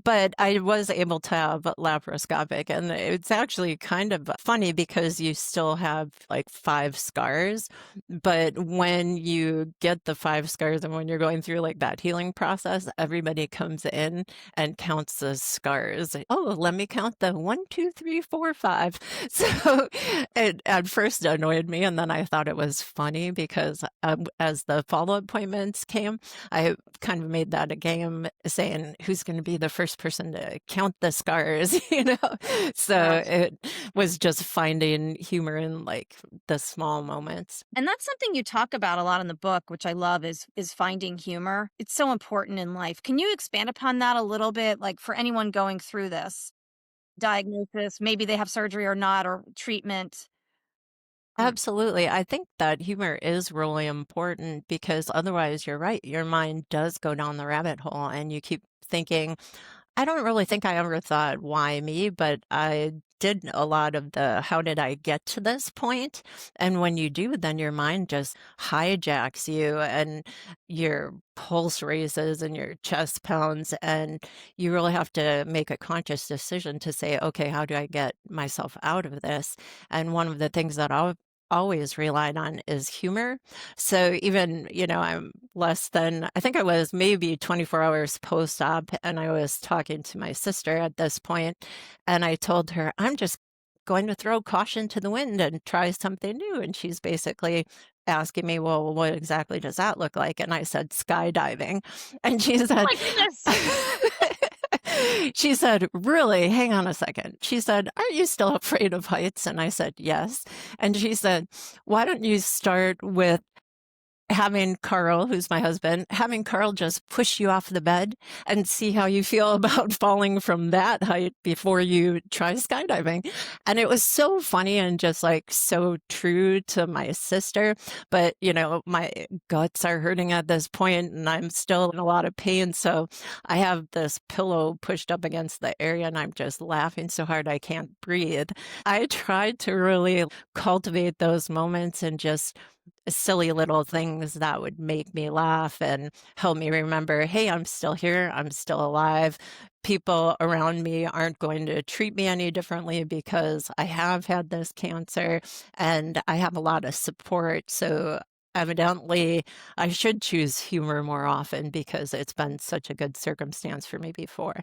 but I was able to have laparoscopic, and it's actually kind of funny because you still have like 5 scars, but when you get the 5 scars and when you're going through like that healing process, everybody comes in and counts the scars. Oh, let me count the 1, 2, 3, 4, 5. So it at first annoyed me, and then I thought it was funny because as the follow-up appointments came, I kind of made that a game, saying who's going to be the first person to count the scars, you know? So Yes. it was just finding humor in like the small moments. And that's something you talk about a lot in the book, which I love is finding humor. It's so important in life. Can you expand upon that a little bit, like for anyone going through this diagnosis, maybe they have surgery or not, or treatment? Absolutely. I think that humor is really important because otherwise, you're right, your mind does go down the rabbit hole and you keep thinking, I don't really think I ever thought, why me? But I did a lot of the, how did I get to this point? And when you do, then your mind just hijacks you and your pulse races and your chest pounds. And you really have to make a conscious decision to say, okay, how do I get myself out of this? And one of the things that I've always relied on is humor. So even, I'm less than, I think I was maybe 24 hours post-op, and I was talking to my sister at this point, and I told her, I'm just going to throw caution to the wind and try something new. And she's basically asking me, well, what exactly does that look like? And I said, skydiving. And she Oh said, my goodness. she said, really? Hang on a second. She said, aren't you still afraid of heights? And I said, yes. And she said, why don't you start with having Carl, who's my husband, having Carl just push you off the bed and see how you feel about falling from that height before you try skydiving. And it was so funny and just like so true to my sister. But, my guts are hurting at this point and I'm still in a lot of pain. So I have this pillow pushed up against the area and I'm just laughing so hard I can't breathe. I tried to really cultivate those moments and just silly little things that would make me laugh and help me remember, hey, I'm still here, I'm still alive. People around me aren't going to treat me any differently because I have had this cancer and I have a lot of support. So evidently, I should choose humor more often because it's been such a good circumstance for me before.